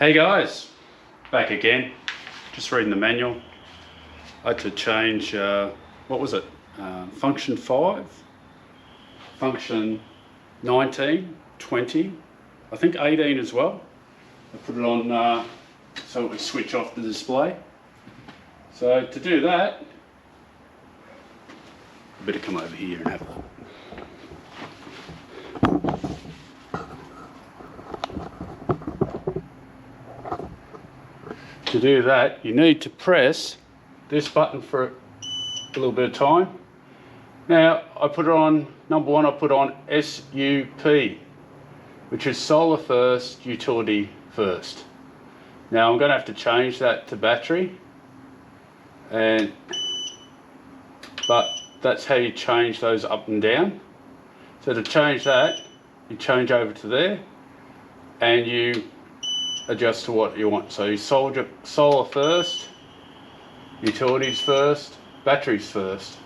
Hey guys, back again. Just reading the manual. I had to change, what was it? Function 5, function 19, 20, I think 18 as well. I put it on so it would switch off the display. So to do that, I better come over here and have a look. To do that, you need to press this button for a little bit of time. Now, I put it on, number one, I put on SUP, which is solar first, utility first. Now, I'm going to have to change that to battery, but that's how you change those up and down. So to change that, you change over to there, and you adjust to what you want. So you solar first, utilities first, batteries first.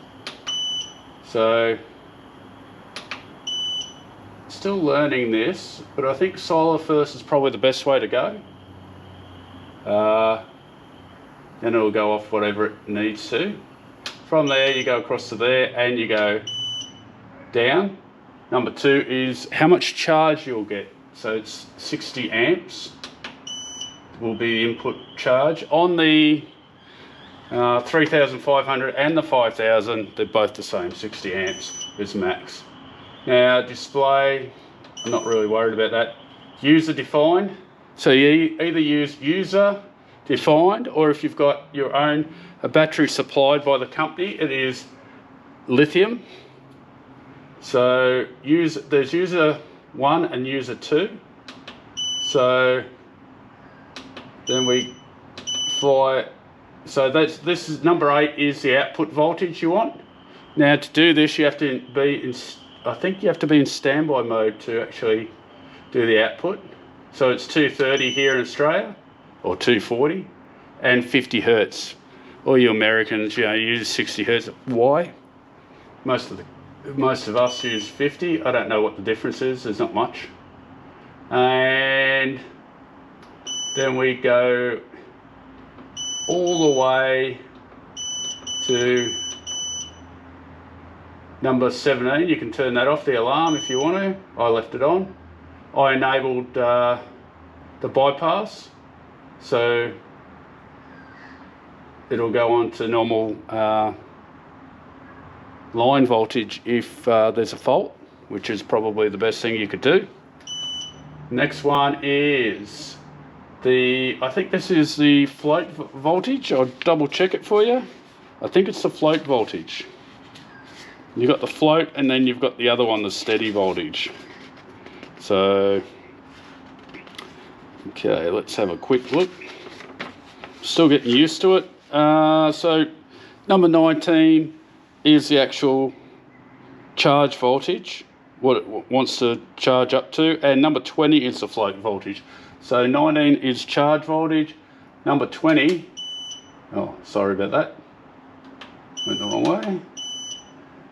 So still learning this, but I think solar first is probably the best way to go. Then it'll go off whatever it needs to. From there you go across to there and you go down. Number two is how much charge you'll get. So it's 60 amps. Will be the input charge. On the 3500 and the 5000, they're both the same, 60 amps is max. Now display, I'm not really worried about that. User defined, so you either use user defined, or if you've got your own a battery supplied by the company, it is lithium. So there's user 1 and user 2. So then we fly, so this is number 8 is the output voltage you want. Now to do this you have to be in, I think you have to be in standby mode to actually do the output. So it's 230 here in Australia, or 240, and 50 hertz. All you Americans, use 60 hertz. Why? Most of us use 50. I don't know what the difference is. There's not much. And then we go all the way to number 17. You can turn that off, the alarm, if you want to. I left it on. I enabled the bypass, so it'll go on to normal line voltage if there's a fault, which is probably the best thing you could do. Next one is I think this is the float voltage. I'll double check it for you. I think it's the float voltage. You've got the float and then you've got the other one, the steady voltage. So, okay, let's have a quick look. Still getting used to it. So, number 19 is the actual charge voltage, what it wants to charge up to, and number 20 is the float voltage. So 19 is charge voltage, number 20, oh sorry about that, went the wrong way.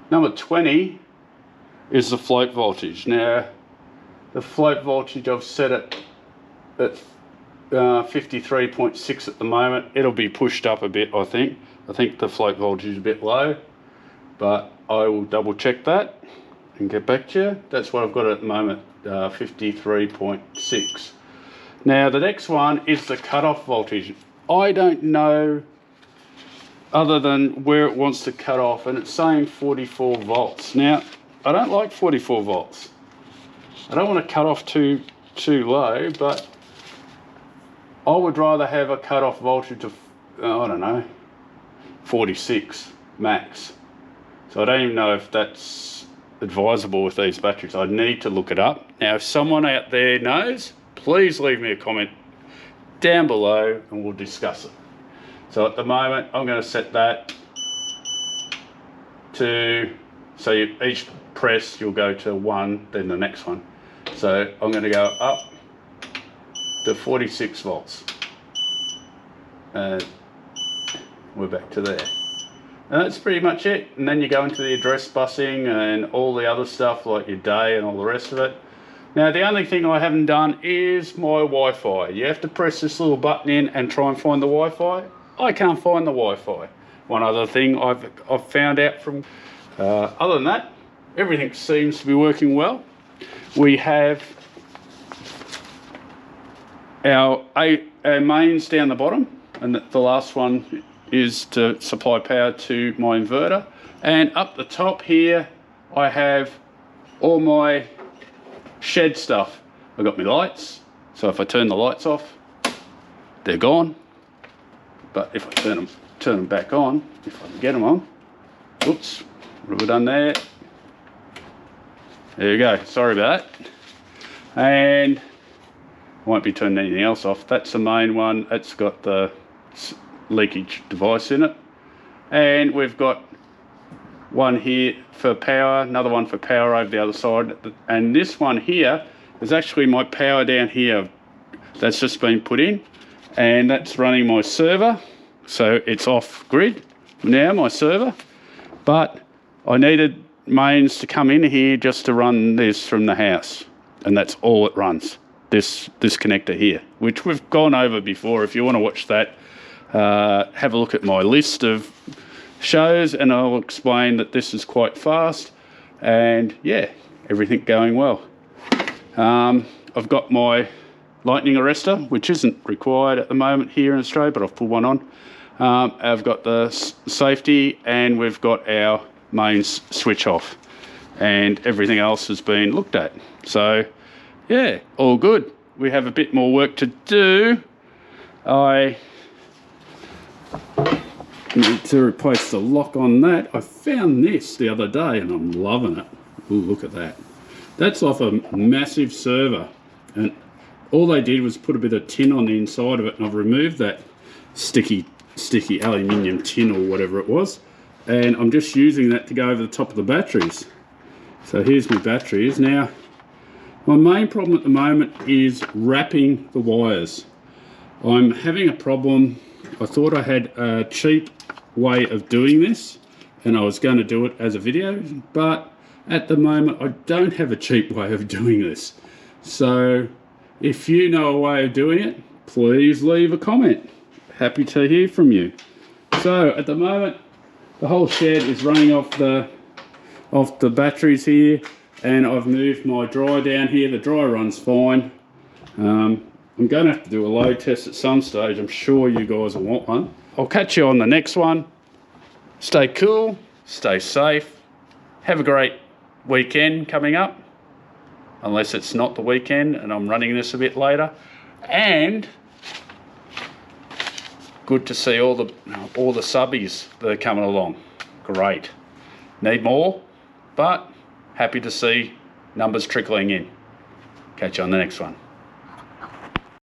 Number 20 is the float voltage. Now the float voltage I've set it at 53.6 at the moment. It'll be pushed up a bit, I think. I think the float voltage is a bit low, but I will double check that and get back to you. That's what I've got at the moment, 53.6. Now the next one is the cutoff voltage. I don't know other than where it wants to cut off, and it's saying 44 volts. Now I don't like 44 volts. I don't want to cut off too low, but I would rather have a cutoff voltage of, I don't know, 46 max. So I don't even know if that's advisable with these batteries. I need to look it up. Now if someone out there knows, please leave me a comment down below and we'll discuss it. So at the moment I'm going to set that to, so each press you'll go to 1, then the next one. So I'm going to go up to 46 volts. We're back to there. And that's pretty much it. And then you go into the address busing and all the other stuff like your day and all the rest of it. Now the only thing I haven't done is my Wi-Fi. You have to press this little button in and try and find the Wi-Fi. I can't find the Wi-Fi. One other thing I've found out from, other than that, everything seems to be working well. We have our mains down the bottom, and the last one is to supply power to my inverter. And up the top here, I have all my shed stuff. I've got my lights, so if I turn the lights off, they're gone. But if I turn them back on, if I can get them on, oops, what have I done there? There you go, sorry about that. And I won't be turning anything else off. That's the main one. It's got the leakage device in it. And we've got one here for power, another one for power over the other side. And this one here is actually my power down here. That's just been put in. And that's running my server. So it's off grid now, my server. But I needed mains to come in here just to run this from the house. And that's all it runs. This connector here, which we've gone over before. If you want to watch that, have a look at my list of shows and I'll explain that this is quite fast, and yeah, everything going well. I've got my lightning arrestor, which isn't required at the moment here in Australia, but I've put one on. I've got the safety, and we've got our mains switch off, and everything else has been looked at. So yeah, all good. We have a bit more work to do. I need to replace the lock on that. I found this the other day and I'm loving it. Ooh, look at that. That's off a massive server, and all they did was put a bit of tin on the inside of it, and I've removed that sticky aluminium tin or whatever it was, and I'm just using that to go over the top of the batteries. So here's my batteries. Now my main problem at the moment is wrapping the wires. I'm having a problem. I thought I had a cheap way of doing this and I was going to do it as a video, but at the moment I don't have a cheap way of doing this. So if you know a way of doing it, please leave a comment. Happy to hear from you. So at the moment the whole shed is running off the batteries here, and I've moved my dryer down here. The dryer runs fine. I'm going to have to do a load test at some stage. I'm sure you guys will want one. I'll catch you on the next one. Stay cool, stay safe. Have a great weekend coming up, unless it's not the weekend and I'm running this a bit later. And good to see all the subbies that are coming along. Great. Need more, but happy to see numbers trickling in. Catch you on the next one.